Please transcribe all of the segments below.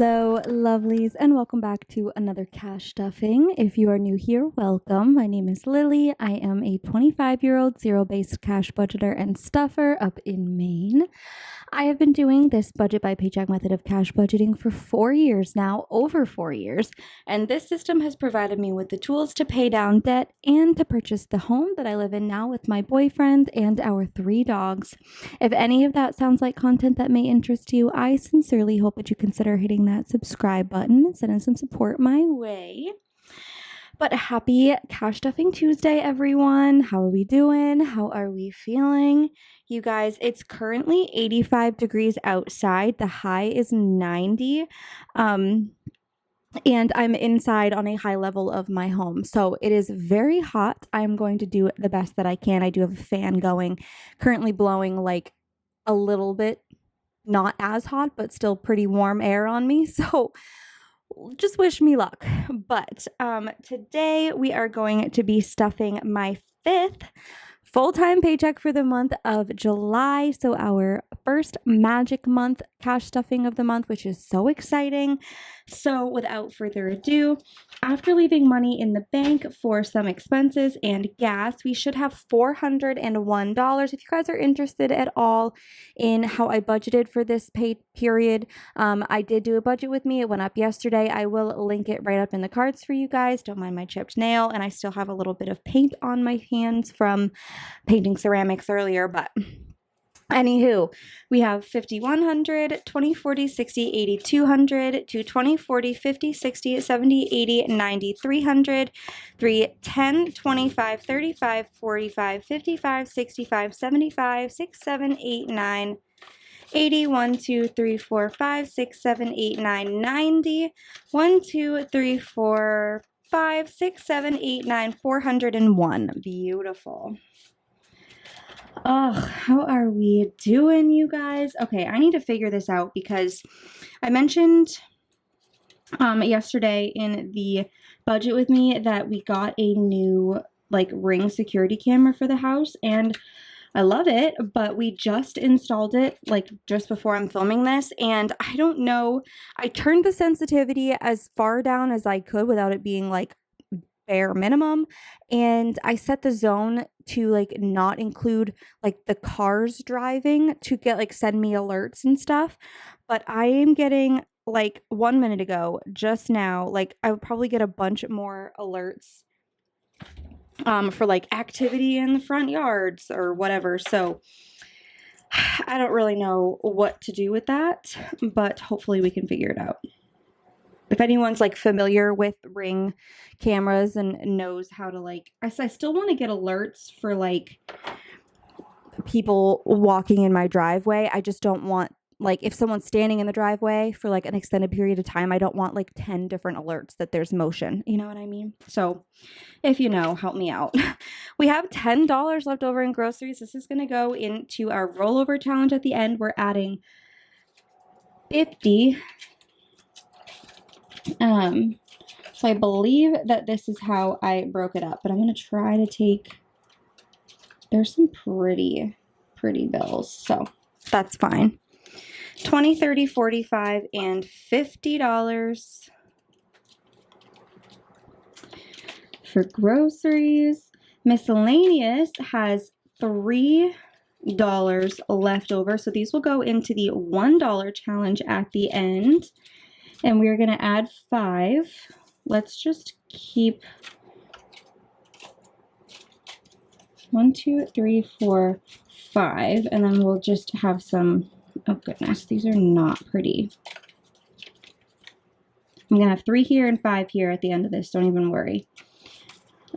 Hello, lovelies, and welcome back to another cash stuffing. If you are new here, welcome. My name is Lily. I am a 25-year-old zero-based cash budgeter and stuffer up in Maine. I have been doing this budget by paycheck method of cash budgeting for 4 years now, over 4 years, and this system has provided me with the tools to pay down debt and to purchase the home that I live in now with my boyfriend and our 3 dogs. If any of that sounds like content that may interest you, I sincerely hope that you consider hitting that subscribe button and sending some support my way. But happy Cash Stuffing Tuesday, everyone. How are we doing? How are we feeling? You guys, it's currently 85 degrees outside. The high is 90. And I'm inside on a high level of my home. So it is very hot. I'm going to do the best that I can. I do have a fan going, currently blowing like a little bit, not as hot, but still pretty warm air on me. So just wish me luck. But today we are going to be stuffing my 5th full-time paycheck for the month of July. So our first magic month cash stuffing of the month, which is so exciting. So without further ado, after leaving money in the bank for some expenses and gas, we should have $401. If you guys are interested at all in how I budgeted for this pay period, I did do a budget with me. It went up yesterday. I will link it right up in the cards for you guys. Don't mind my chipped nail. And I still have a little bit of paint on my hands from painting ceramics earlier, but anywho, we have 5100, 20, 40, 60, 80, 200, 220, 40, 50, 60, 70, 80, 90, 300, 3, 10, 25, 35, 45, 55, 65, 75, 6, 7, 8, 9, 80, 1, 2, 3, 4, 5, 6, 7, 8, 9, 90, 1, 2, 3, 4, 5, 6, 7, 8, 9, 401. Beautiful. Oh, how are we doing, you guys? Okay, I need to figure this out because I mentioned yesterday in the budget with me that we got a new like Ring security camera for the house, and I love it, but we just installed it like just before I'm filming this, and I don't know, I turned the sensitivity as far down as I could without it being like bare minimum, and I set the zone to like not include like the cars driving to get like send me alerts and stuff, but I am getting like 1 minute ago just now, like I would probably get a bunch more alerts for like activity in the front yards or whatever. So I don't really know what to do with that, but hopefully we can figure it out. If anyone's like familiar with Ring cameras and knows how to like, I still want to get alerts for like people walking in my driveway. I just don't want like if someone's standing in the driveway for like an extended period of time, I don't want like 10 different alerts that there's motion. You know what I mean? So if you know, help me out. We have $10 left over in groceries. This is going to go into our rollover challenge at the end. We're adding 50. So I believe that this is how I broke it up, but I'm going to try to take, there's some pretty bills, so that's fine. 20, 30, 45, and $50 for groceries. Miscellaneous has $3 left over, so these will go into the $1 challenge at the end. And we're going to add 5. Let's just keep 1, 2, 3, 4, 5. And then we'll just have some, oh goodness, these are not pretty. I'm going to have 3 here and 5 here at the end of this. Don't even worry.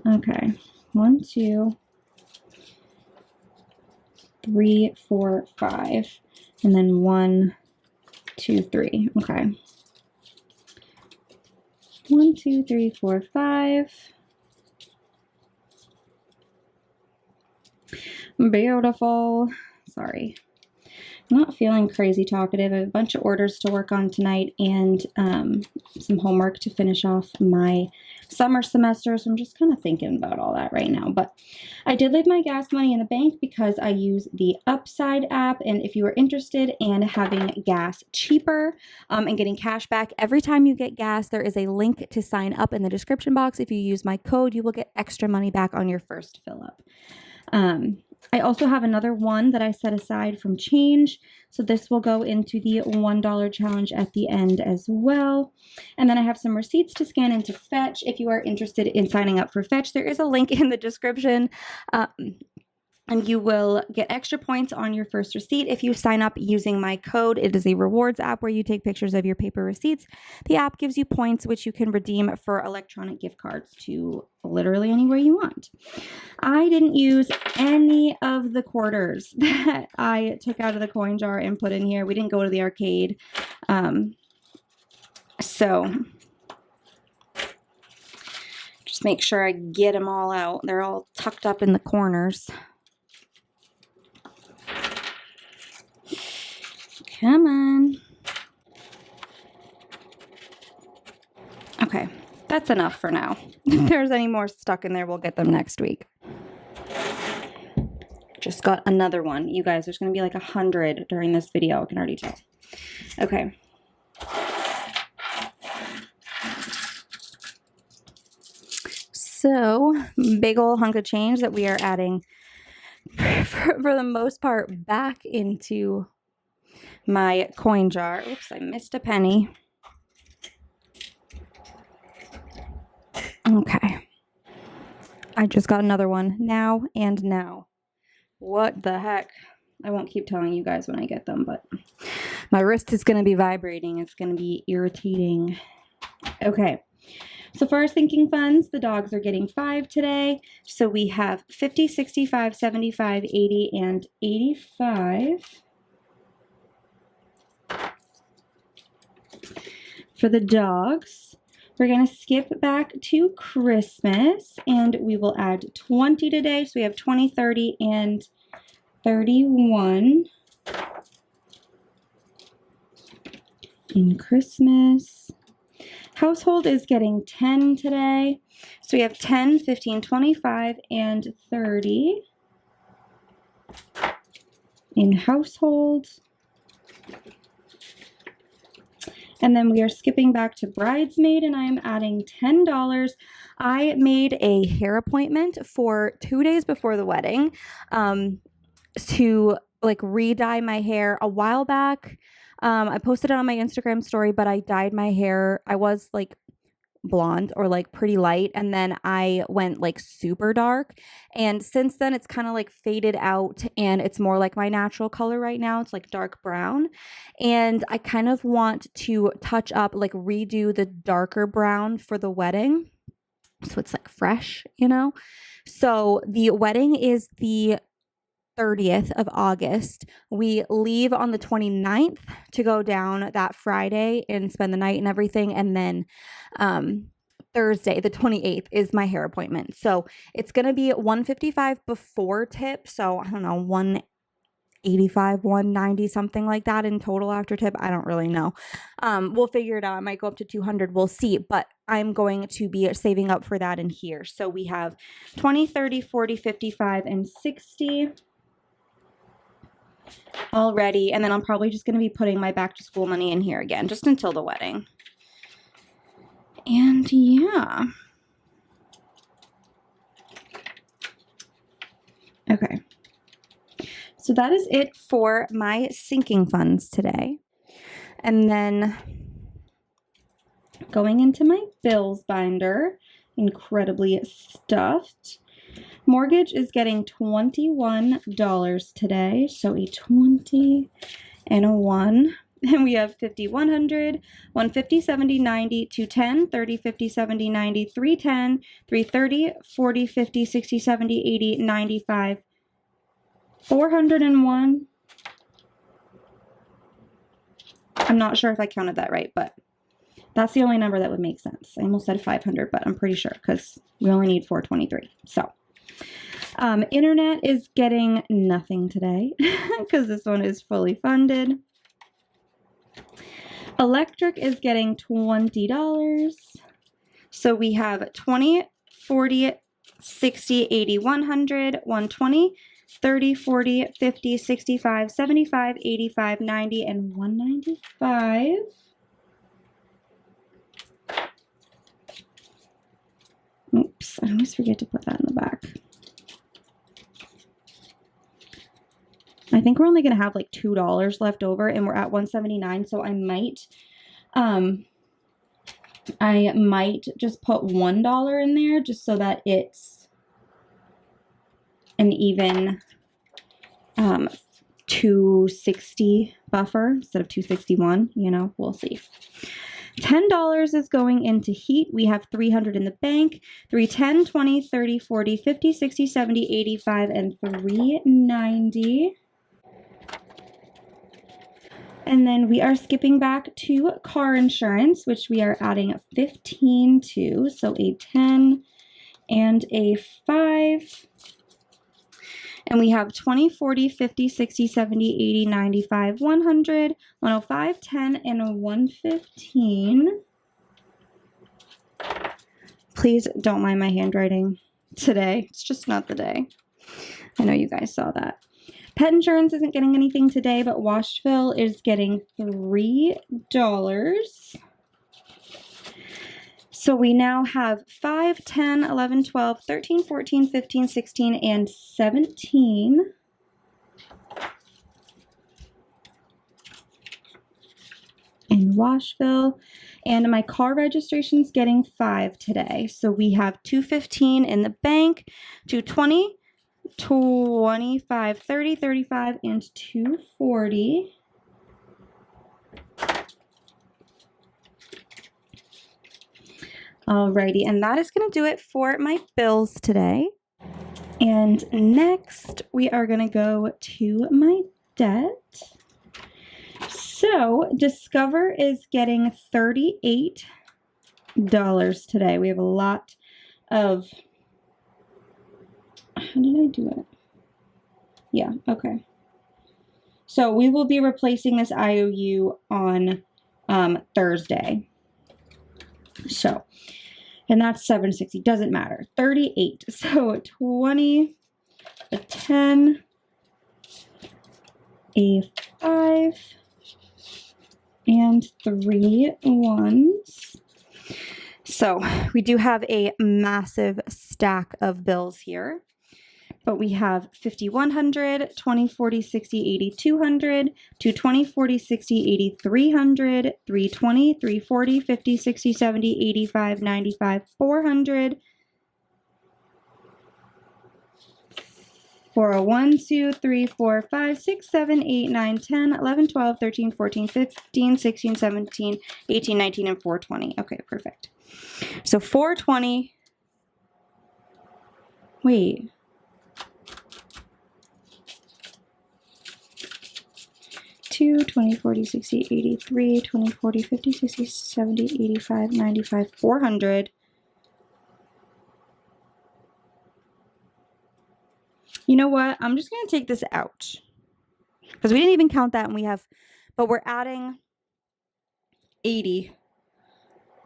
Okay. 1, 2, 3, 4, 5. And then 1, 2, 3. Okay. 1, 2, 3, 4, 5. Beautiful. Sorry. I'm not feeling crazy talkative. I have a bunch of orders to work on tonight and some homework to finish off my summer semester, so I'm just kind of thinking about all that right now. But I did leave my gas money in the bank because I use the Upside app, and if you are interested in having gas cheaper and getting cash back every time you get gas, there is a link to sign up in the description box. If you use my code, you will get extra money back on your first fill up. I also have another one that I set aside from change. So this will go into the $1 challenge at the end as well. And then I have some receipts to scan into Fetch. If you are interested in signing up for Fetch, there is a link in the description. And you will get extra points on your first receipt if you sign up using my code. It is a rewards app where you take pictures of your paper receipts. The app gives you points which you can redeem for electronic gift cards to literally anywhere you want. I didn't use any of the quarters that I took out of the coin jar and put in here. We didn't go to the arcade. So just make sure I get them all out. They're all tucked up in the corners. Come on. Okay, that's enough for now. If there's any more stuck in there, we'll get them next week. Just got another one. You guys, there's going to be like 100 during this video. I can already tell. Okay. So, big old hunk of change that we are adding for the most part back into my coin jar. Oops, I missed a penny. Okay. I just got another one now and now. What the heck? I won't keep telling you guys when I get them, but my wrist is going to be vibrating. It's going to be irritating. Okay. So for our sinking funds, the dogs are getting 5 today. So we have 50, 65, 75, 80, and 85. For the dogs, we're going to skip back to Christmas, and we will add 20 today. So we have 20, 30, and 31 in Christmas. Household is getting 10 today. So we have 10, 15, 25, and 30 in household. And then we are skipping back to bridesmaid, and I am adding $10. I made a hair appointment for 2 days before the wedding to like re-dye my hair a while back. I posted it on my Instagram story, but I dyed my hair. I was like blonde or like pretty light, and then I went like super dark, and since then it's kind of like faded out and it's more like my natural color right now. It's like dark brown, and I kind of want to touch up, like redo the darker brown for the wedding so it's like fresh, you know. So the wedding is the 30th of August. We leave on the 29th to go down that Friday and spend the night and everything. And then Thursday, the 28th, is my hair appointment. So it's going to be $155 before tip. So I don't know, $185, $190, something like that in total after tip. I don't really know. We'll figure it out. I might go up to $200. We'll see. But I'm going to be saving up for that in here. So we have 20, 30, 40, 55, and 60. Already, and then I'm probably just going to be putting my back to school money in here again just until the wedding. And yeah. Okay. So that is it for my sinking funds today. And then going into my bills binder, incredibly stuffed. Mortgage is getting $21 today, so a 20 and a 1. And we have 50, 100, 150, 70, 90, 210, 30, 50, 70, 90, 310, 330, 40, 50, 60, 70, 80, 95, 401. I'm not sure if I counted that right, but that's the only number that would make sense. I almost said 500, but I'm pretty sure because we only need 423. So internet is getting nothing today because this one is fully funded. Electric is getting $20. So we have 20, 40, 60, 80, 100, 120, 30, 40, 50, 65, 75, 85, 90, and 195. Oops, I always forget to put that in the back. I think we're only going to have like $2 left over, and we're at $179, so I might just put $1 in there just so that it's an even 260 buffer instead of 261, you know, we'll see. $10 is going into heat. We have 300 in the bank, 3, 10, 20, 30, 40, 50, 60, 70, 85, and 390. And then we are skipping back to car insurance, which we are adding 15 to, so a 10 and a 5. And we have 20, 40, 50, 60, 70, 80, 95, 100, 105, 10, and 115. Please don't mind my handwriting today. It's just not the day. I know you guys saw that. Pet insurance isn't getting anything today, but Washville is getting $3. So we now have 5, 10, 11, 12, 13, 14, 15, 16, and 17. In Washville. And my car registration is getting 5 today. So we have 215 in the bank, 220, 25, 30, 35, and 240. Alrighty, and that is going to do it for my bills today. And next, we are going to go to my debt. So, Discover is getting $38 today. We have a lot of... How did I do it? Yeah, okay. So we will be replacing this IOU on Thursday. So, and that's $760. Doesn't matter. 38. So 20, a 10, a 5, and 3 ones. So we do have a massive stack of bills here. But we have 50, 100, 20, 40, 60, 80, 200, 220, 40, 60, 80, 300, 320, 340, 50, 60, 70, 85, 95, 400, 401, 2, 3, 4, 5, 6, 7, 8, 9, 10, 11, 12, 13, 14, 15, 16, 17, 18, 19, and 420. Okay, perfect. So 420, wait. 2, 20, 40, 60, 83, 20, 40, 50, 60, 70, 85, 95, 400. You know what? I'm just going to take this out. Because we didn't even count that, and we have, but we're adding 80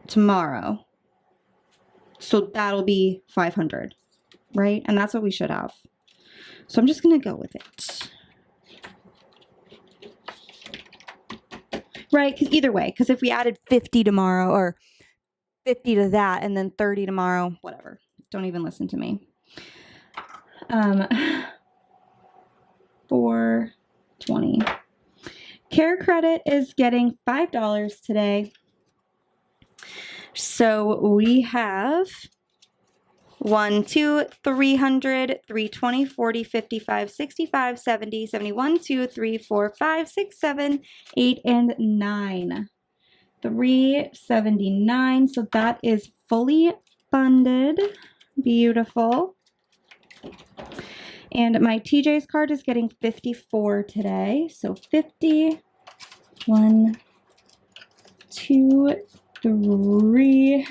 tomorrow. So that'll be 500, right? And that's what we should have. So I'm just going to go with it. Right, because either way, because if we added 50 tomorrow, or 50 to that, and then 30 tomorrow, whatever. Don't even listen to me. 420. Care Credit is getting $5 today. So we have 1, 2, 300, 320, 40, 55, 65, 70, 71, 2, 3, 4, 5, 6, 7, 8, and 9. 379. So that is fully funded. Beautiful. And my TJ's card is getting 54 today. So 50, 1, 2, 3,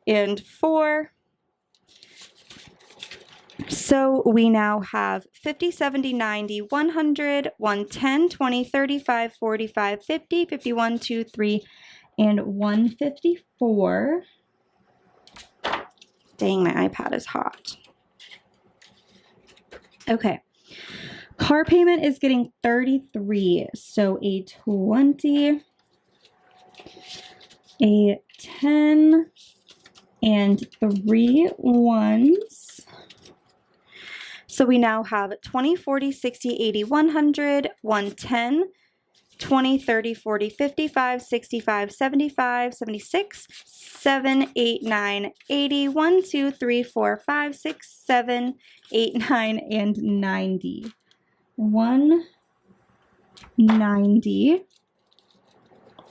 and 4. So we now have 50, 70, 90, 100, 110, 20, 35, 45, 50, 51, 2, 3, and 154. Dang, my iPad is hot. Okay. Car payment is getting $33. So a 20, a 10, and 3 ones. So we now have 20, 40, 60, 80, 100, 110, 20, 30, 40, 55, 65, 75, 76, 7, 8, 9, 80, 1, 2, 3, 4, 5, 6, 7, 8, 9, and 90. 190.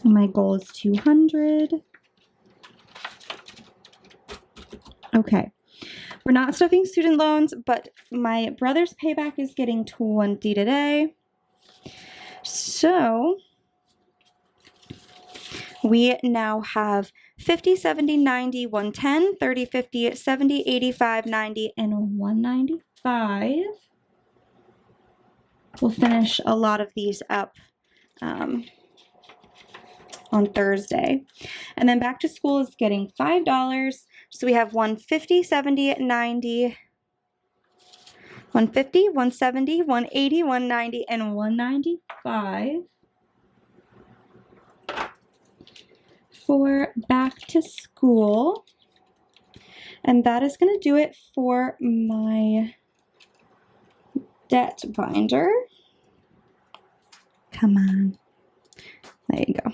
My goal is 200. Okay. We're not stuffing student loans, but my brother's payback is getting 20 today. So we now have 50, 70, 90, 110, 30, 50, 70, 85, 90, and 195. We'll finish a lot of these up on Thursday. And then back to school is getting $5. So we have 150, 70, 90, 150, 170, 180, 190, and 195 for back to school. And that is going to do it for my debt binder. Come on. There you go.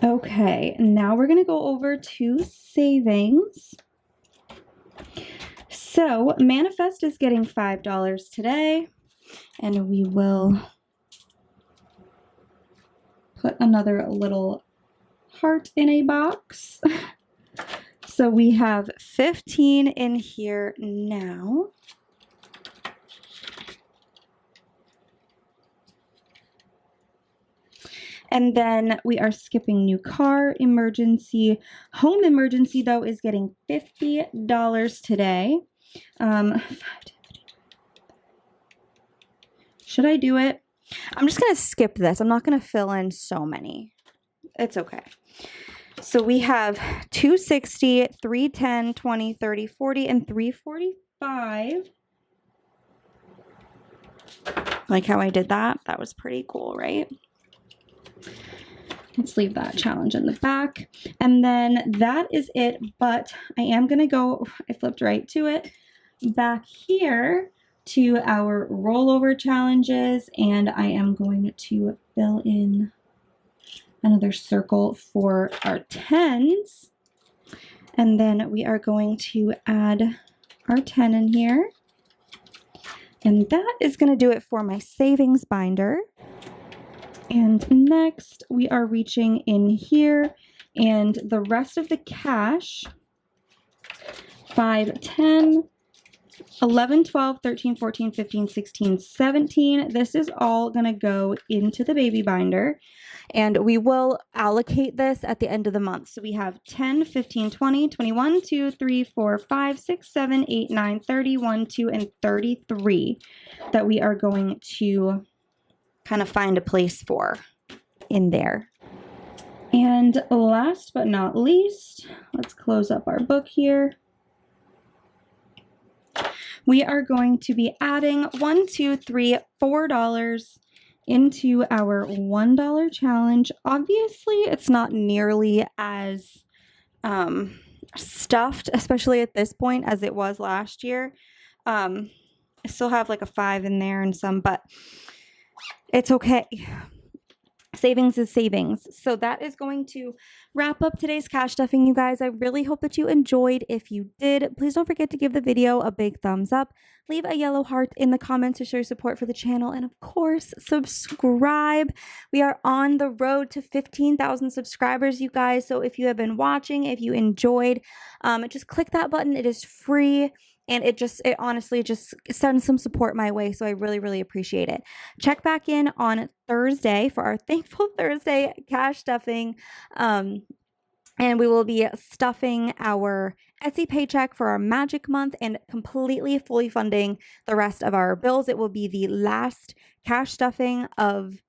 Okay, now we're going to go over to savings. So Manifest is getting $5 today, and we will put another little heart in a box. So we have 15 in here now. And then we are skipping new car emergency. Home emergency, though, is getting $50 today. Should I do it? I'm just going to skip this. I'm not going to fill in so many. It's okay. So we have 260, 310, 20, 30, 40, and 345. Like how I did that? That was pretty cool, right? Let's leave that challenge in the back. And then that is it, but I am going to go, I flipped right to it, back here to our rollover challenges, and I am going to fill in another circle for our 10s. And then we are going to add our 10 in here. And that is going to do it for my savings binder. And next we are reaching in here, and the rest of the cash, 5, 10, 11, 12, 13, 14, 15, 16, 17. This is all going to go into the baby binder, and we will allocate this at the end of the month. So we have 10, 15, 20, 21, 2, 3, 4, 5, 6, 7, 8, 9, 30, 1, 2, and 33 that we are going to kind of find a place for in there. And last but not least, let's close up our book here. We are going to be adding $4 into our $1 challenge. Obviously, it's not nearly as stuffed, especially at this point, as it was last year. I still have like a 5 in there and some, but it's okay. Savings is savings. So that is going to wrap up today's cash stuffing, you guys. I really hope that you enjoyed. If you did, please don't forget to give the video a big thumbs up. Leave a yellow heart in the comments to show your support for the channel. And of course, subscribe. We are on the road to 15,000 subscribers, you guys. So if you have been watching, if you enjoyed, just click that button. It is free. And it honestly just sends some support my way. So I really, really appreciate it. Check back in on Thursday for our Thankful Thursday cash stuffing. And we will be stuffing our Etsy paycheck for our magic month and completely fully funding the rest of our bills. It will be the last cash stuffing of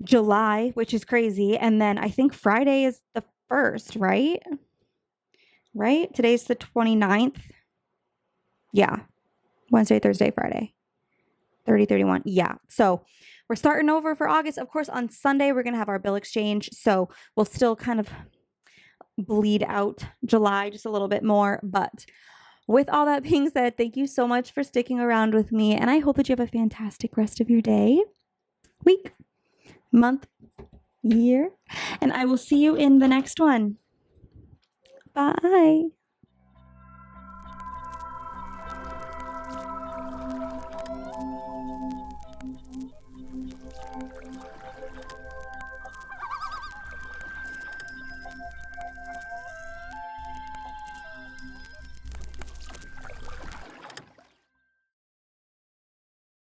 July, which is crazy. And then I think Friday is the 1st, right? right? Today's the 29th. Yeah. Wednesday, Thursday, Friday. 30, 31. Yeah. So we're starting over for August. Of course, on Sunday, we're going to have our bill exchange. So we'll still kind of bleed out July just a little bit more. But with all that being said, thank you so much for sticking around with me. And I hope that you have a fantastic rest of your day, week, month, year. And I will see you in the next one. Bye.